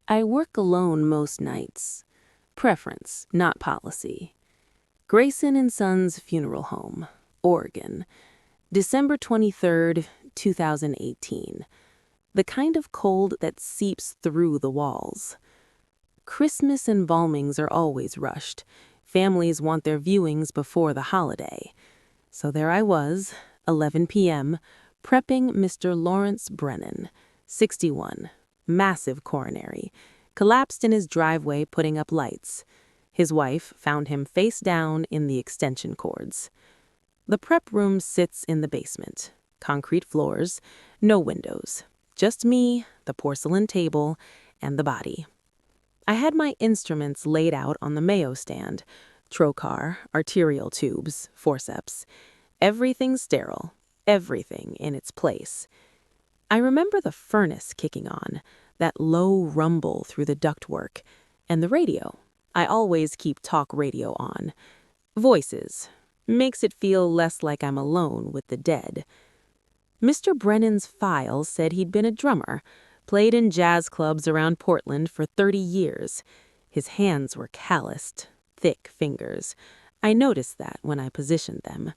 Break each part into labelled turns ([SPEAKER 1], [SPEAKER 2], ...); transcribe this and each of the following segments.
[SPEAKER 1] I work alone most nights. Preference, not policy. Grayson and Sons Funeral Home, Oregon, December 23rd, 2018. The kind of cold that seeps through the walls. Christmas embalmings are always rushed. Families want their viewings before the holiday. So there I was, 11 p.m., prepping Mr. Lawrence Brennan, 61, massive coronary, collapsed in his driveway putting up lights. His wife found him face down in the extension cords. The prep room sits in the basement. Concrete floors, no windows. Just me, the porcelain table, and the body. I had my instruments laid out on the Mayo stand. Trocar, arterial tubes, forceps. Everything sterile, everything in its place. I remember the furnace kicking on, that low rumble through the ductwork, and the radio. I always keep talk radio on. Voices. Makes it feel less like I'm alone with the dead. Mr. Brennan's file said he'd been a drummer, played in jazz clubs around Portland for 30 years. His hands were calloused, thick fingers. I noticed that when I positioned them.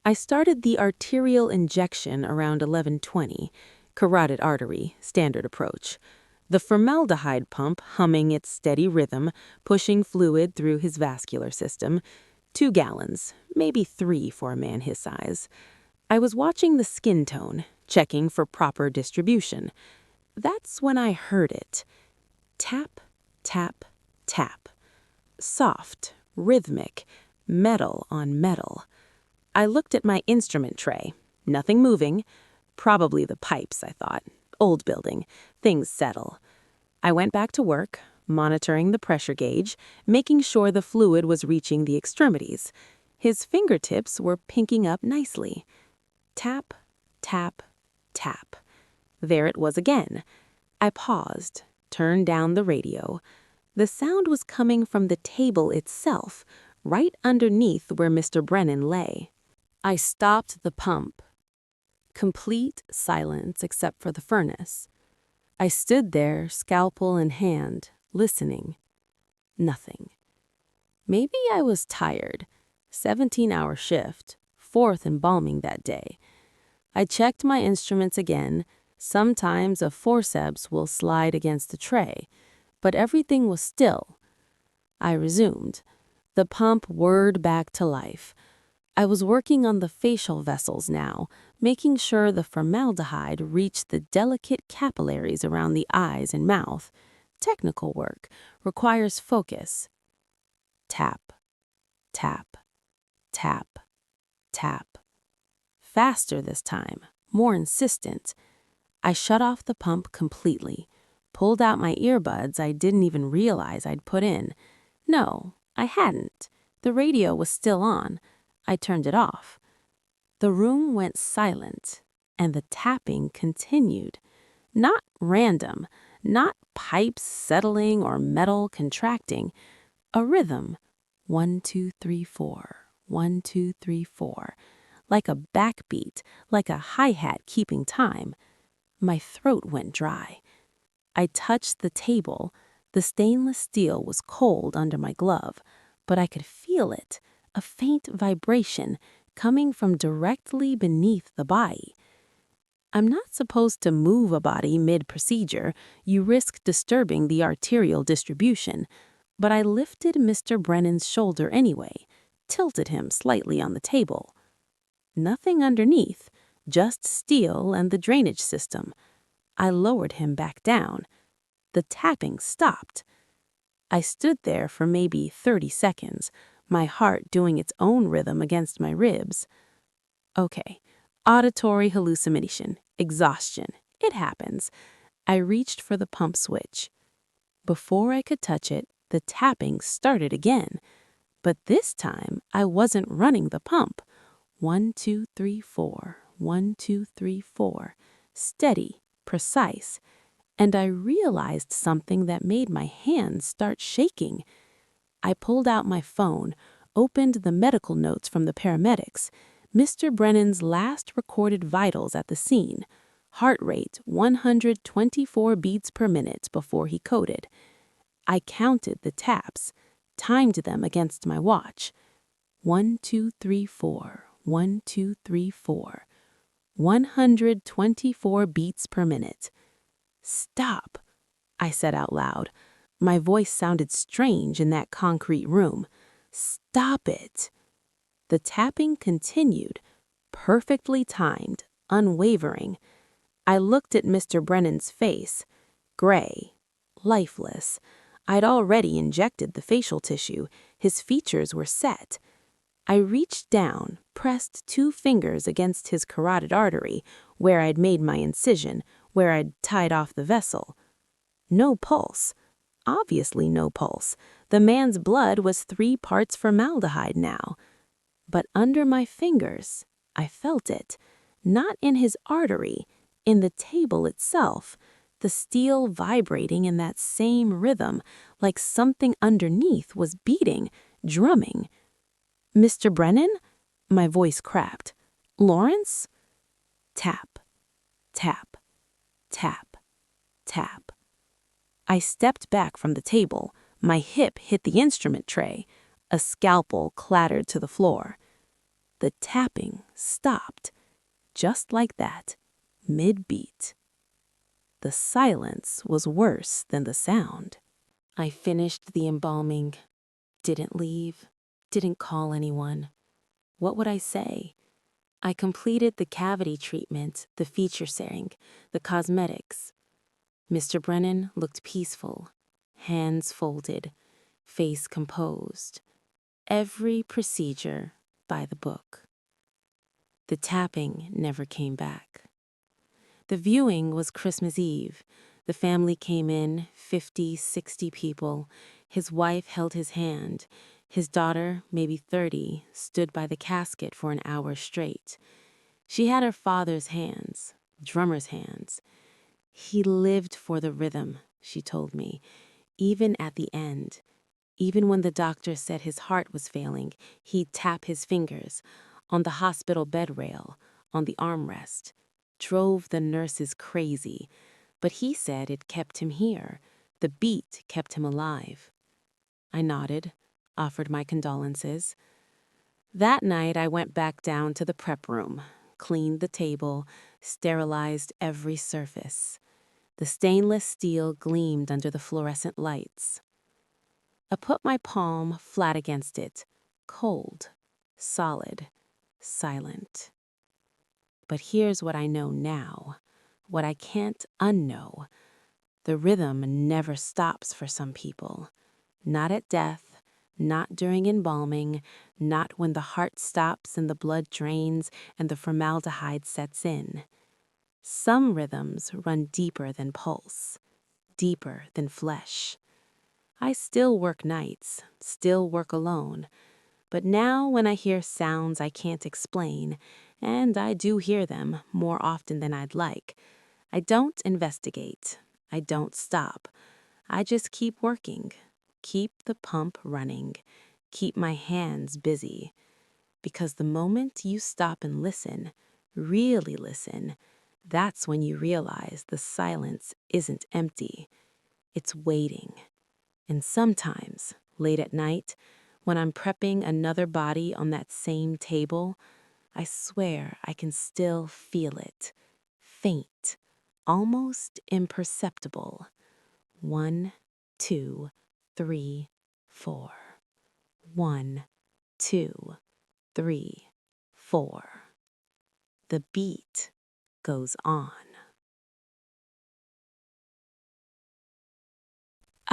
[SPEAKER 1] I started the arterial injection around 11:20, carotid artery, standard approach. The formaldehyde pump humming its steady rhythm, pushing fluid through his vascular system. 2 gallons, maybe 3 for a man his size. I was watching the skin tone, checking for proper distribution. That's when I heard it. Tap, tap, tap. Soft, rhythmic, metal on metal. I looked at my instrument tray. Nothing moving. Probably the pipes, I thought. Old building. Things settle. I went back to work, monitoring the pressure gauge, making sure the fluid was reaching the extremities. His fingertips were pinking up nicely. Tap, tap, tap. There it was again. I paused, turned down the radio. The sound was coming from the table itself, right underneath where Mr. Brennan lay. I stopped the pump. Complete silence except for the furnace. I stood there, scalpel in hand, listening. Nothing. Maybe I was tired. 17-hour shift, 4th embalming that day. I checked my instruments again. Sometimes a forceps will slide against the tray, but everything was still. I resumed. The pump whirred back to life. I was working on the facial vessels now, making sure the formaldehyde reached the delicate capillaries around the eyes and mouth. Technical work requires focus. Tap, tap, tap, tap. Faster this time, more insistent. I shut off the pump completely, pulled out my earbuds I didn't even realize I'd put in. No, I hadn't. The radio was still on. I turned it off. The room went silent, and the tapping continued. Not random, not pipes settling or metal contracting. A rhythm. 1, 2, 3, 4. 1, 2, 3, 4. Like a backbeat, like a hi-hat keeping time. My throat went dry. I touched the table. The stainless steel was cold under my glove, but I could feel it, a faint vibration coming from directly beneath the body. I'm not supposed to move a body mid-procedure. You risk disturbing the arterial distribution, but I lifted Mr. Brennan's shoulder anyway, tilted him slightly on the table. Nothing underneath, just steel and the drainage system. I lowered him back down. The tapping stopped. I stood there for maybe 30 seconds, my heart doing its own rhythm against my ribs. Okay, auditory hallucination, exhaustion. It happens. I reached for the pump switch. Before I could touch it, the tapping started again. But this time, I wasn't running the pump. 1, 2, 3, 4. 1, 2, 3, 4. Steady, precise. And I realized something that made my hands start shaking. I pulled out my phone, opened the medical notes from the paramedics, Mr. Brennan's last recorded vitals at the scene. heart rate 124 beats per minute before he coded. I counted the taps, timed them against my watch. 1, 2, 3, 4, 1, 2, 3, 4. 124 beats per minute. Stop, I said out loud. My voice sounded strange in that concrete room. Stop it. The tapping continued, perfectly timed, unwavering. I looked at Mr. Brennan's face, gray, lifeless. I'd already injected the facial tissue. His features were set. I reached down, pressed 2 fingers against his carotid artery, where I'd made my incision, where I'd tied off the vessel. No pulse. Obviously no pulse. The man's blood was 3 parts formaldehyde now. But under my fingers, I felt it. Not in his artery, in the table itself. The steel vibrating in that same rhythm, like something underneath was beating, drumming. "Mr. Brennan?" My voice cracked. "Lawrence?" Tap, tap, tap, tap. I stepped back from the table. My hip hit the instrument tray. A scalpel clattered to the floor. The tapping stopped, just like that, mid-beat. The silence was worse than the sound. I finished the embalming, didn't leave, didn't call anyone. What would I say? I completed the cavity treatment, the feature setting, the cosmetics. Mr. Brennan looked peaceful, hands folded, face composed. Every procedure by the book. The tapping never came back. The viewing was Christmas Eve. The family came in, 50, 60 people. His wife held his hand. His daughter, maybe 30, stood by the casket for an hour straight. She had her father's hands, drummer's hands. He lived for the rhythm, she told me, even at the end. Even when the doctor said his heart was failing, he'd tap his fingers on the hospital bed rail, on the armrest. Drove the nurses crazy, but he said it kept him here. The beat kept him alive. I nodded, offered my condolences. That night I went back down to the prep room, cleaned the table, sterilized every surface. The stainless steel gleamed under the fluorescent lights. I put my palm flat against it, cold, solid, silent. But here's what I know now, what I can't unknow. The rhythm never stops for some people. Not at death, not during embalming, not when the heart stops and the blood drains and the formaldehyde sets in. Some rhythms run deeper than pulse, deeper than flesh. I still work nights, still work alone. But now when I hear sounds I can't explain, and I do hear them more often than I'd like, I don't investigate. I don't stop. I just keep working, keep the pump running, keep my hands busy. Because the moment you stop and listen, really listen, that's when you realize the silence isn't empty. It's waiting. And sometimes, late at night, when I'm prepping another body on that same table, I swear I can still feel it. Faint, almost imperceptible. 1, 2, 3, 4. 1, 2, 3, 4. The beat goes on.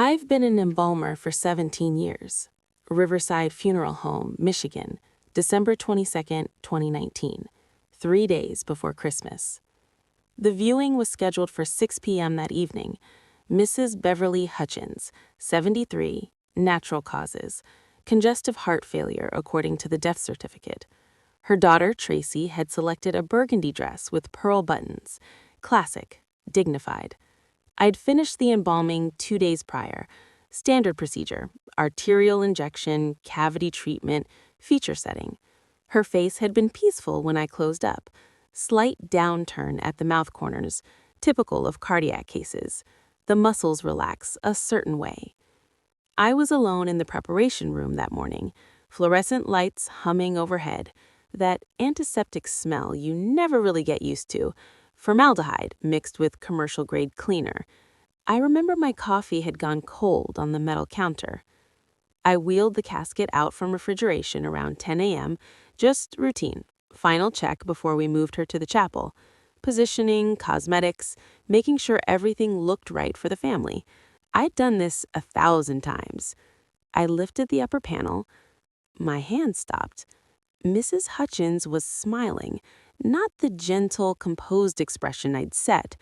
[SPEAKER 1] I've been an embalmer for 17 years. Riverside Funeral Home, Michigan, December 22nd, 2019, 3 days before Christmas. The viewing was scheduled for 6 p.m. that evening. Mrs. Beverly Hutchins, 73, natural causes, congestive heart failure according to the death certificate. Her daughter, Tracy, had selected a burgundy dress with pearl buttons, classic, dignified. I'd finished the embalming 2 days prior. Standard procedure, arterial injection, cavity treatment, feature setting. Her face had been peaceful when I closed up. Slight downturn at the mouth corners, typical of cardiac cases. The muscles relax a certain way. I was alone in the preparation room that morning, fluorescent lights humming overhead, that antiseptic smell you never really get used to, formaldehyde mixed with commercial-grade cleaner. I remember my coffee had gone cold on the metal counter. I wheeled the casket out from refrigeration around 10 a.m., just routine, final check before we moved her to the chapel. Positioning, cosmetics, making sure everything looked right for the family. I'd done this 1,000 times. I lifted the upper panel. My hand stopped. Mrs. Hutchins was smiling, not the gentle, composed expression I'd set.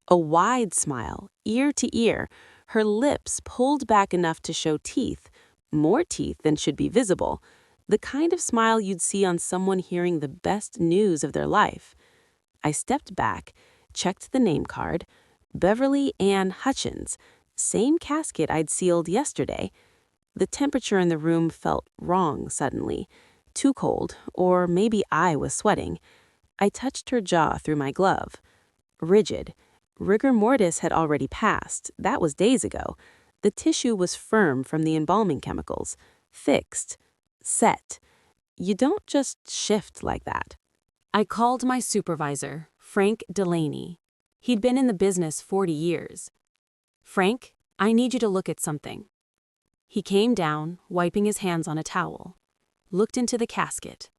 [SPEAKER 1] A wide smile, ear to ear, her lips pulled back enough to show teeth, more teeth than should be visible, the kind of smile you'd see on someone hearing the best news of their life. I stepped back, checked the name card, Beverly Ann Hutchins, same casket I'd sealed yesterday. The temperature in the room felt wrong suddenly, too cold, or maybe I was sweating. I touched her jaw through my glove. Rigid. Rigor mortis had already passed, that was days ago. The tissue was firm from the embalming chemicals, fixed, set. You don't just shift like that. I called my supervisor, Frank Delaney. He'd been in the business 40 years. "Frank, I need you to look at something." He came down, wiping his hands on a towel, looked into the casket,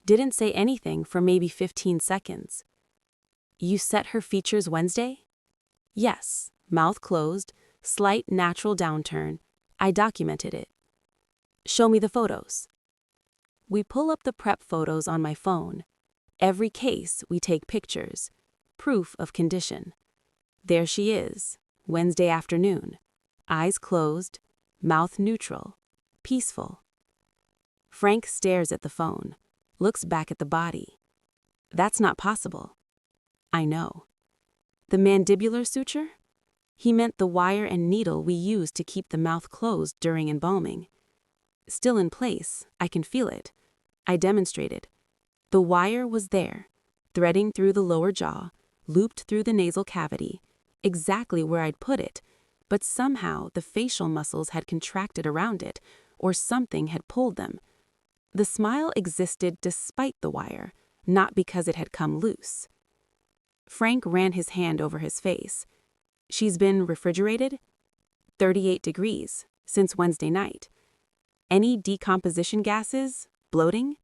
[SPEAKER 1] didn't say anything for maybe 15 seconds. "You set her features Wednesday?" "Yes, mouth closed, slight natural downturn. I documented it." "Show me the photos." We pull up the prep photos on my phone. Every case, we take pictures. Proof of condition. There she is, Wednesday afternoon. Eyes closed, mouth neutral, peaceful. Frank stares at the phone, looks back at the body. "That's not possible." "I know." "The mandibular suture?" He meant the wire and needle we use to keep the mouth closed during embalming. "Still in place, I can feel it." I demonstrated. The wire was there, threading through the lower jaw, looped through the nasal cavity, exactly where I'd put it, but somehow the facial muscles had contracted around it, or something had pulled them. The smile existed despite the wire, not because it had come loose. Frank ran his hand over his face. "She's been refrigerated?" 38 degrees, since Wednesday night. "Any decomposition gases? Bloating?"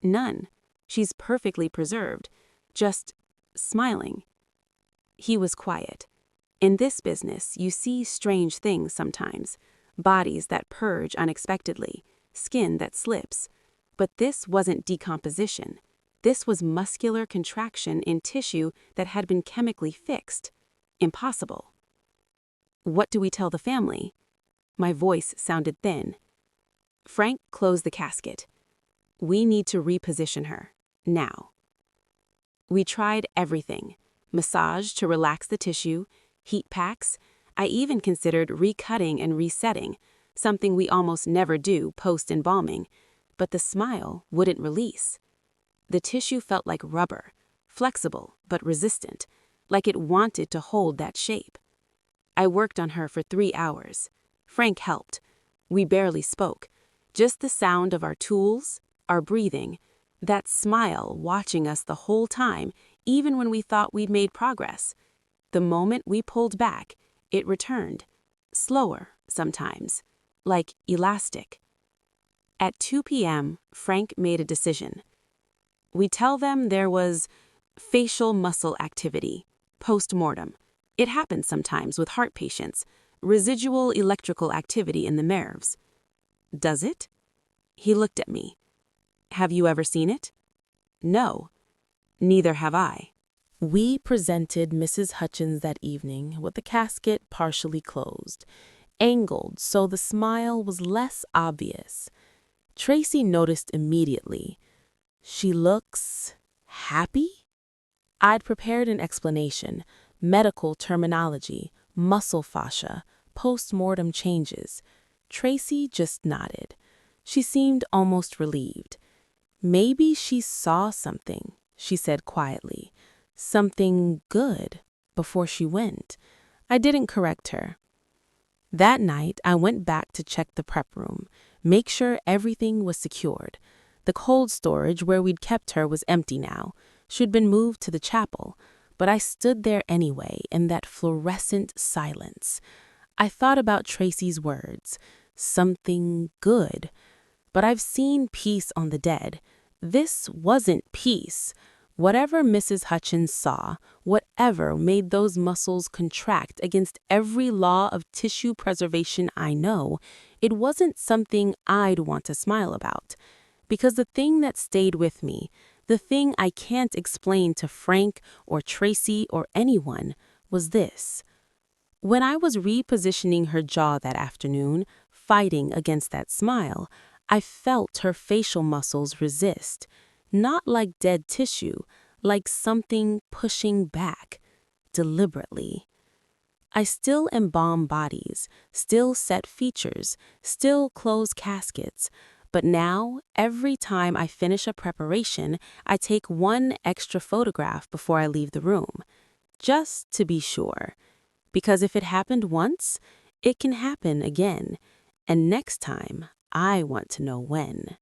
[SPEAKER 1] "None. She's perfectly preserved. Just smiling." He was quiet. In this business, you see strange things sometimes. Bodies that purge unexpectedly, skin that slips. But this wasn't decomposition. This was muscular contraction in tissue that had been chemically fixed. Impossible. "What do we tell the family?" My voice sounded thin. Frank closed the casket. "We need to reposition her. Now." We tried everything. Massage to relax the tissue, heat packs. I even considered recutting and resetting, something we almost never do post-embalming. But the smile wouldn't release. The tissue felt like rubber, flexible but resistant, like it wanted to hold that shape. I worked on her for 3 hours. Frank helped. We barely spoke. Just the sound of our tools, our breathing, that smile watching us the whole time, even when we thought we'd made progress. The moment we pulled back, it returned. Slower, sometimes. Like elastic. At 2 p.m., Frank made a decision. We tell them there was facial muscle activity, post-mortem. It happens sometimes with heart patients, residual electrical activity in the nerves. "Does it?" He looked at me. "Have you ever seen it?" "No." "Neither have I." We presented Mrs. Hutchins that evening with the casket partially closed, angled so the smile was less obvious. Tracy noticed immediately. "She looks happy?" I'd prepared an explanation, medical terminology, muscle fascia, post-mortem changes. Tracy just nodded. She seemed almost relieved. Maybe she saw something, she said quietly. Something good, before she went. I didn't correct her. That night, I went back to check the prep room, make sure everything was secured. The cold storage where we'd kept her was empty now. She'd been moved to the chapel, but I stood there anyway in that fluorescent silence. I thought about Tracy's words, something good. But I've seen peace on the dead. This wasn't peace. Whatever Mrs. Hutchins saw, whatever made those muscles contract against every law of tissue preservation I know, it wasn't something I'd want to smile about. Because the thing that stayed with me, the thing I can't explain to Frank or Tracy or anyone, was this. When I was repositioning her jaw that afternoon, fighting against that smile, I felt her facial muscles resist. Not like dead tissue, like something pushing back, deliberately. I still embalm bodies, still set features, still close caskets, but now, every time I finish a preparation, I take one extra photograph before I leave the room, just to be sure. Because if it happened once, it can happen again, and next time, I want to know when.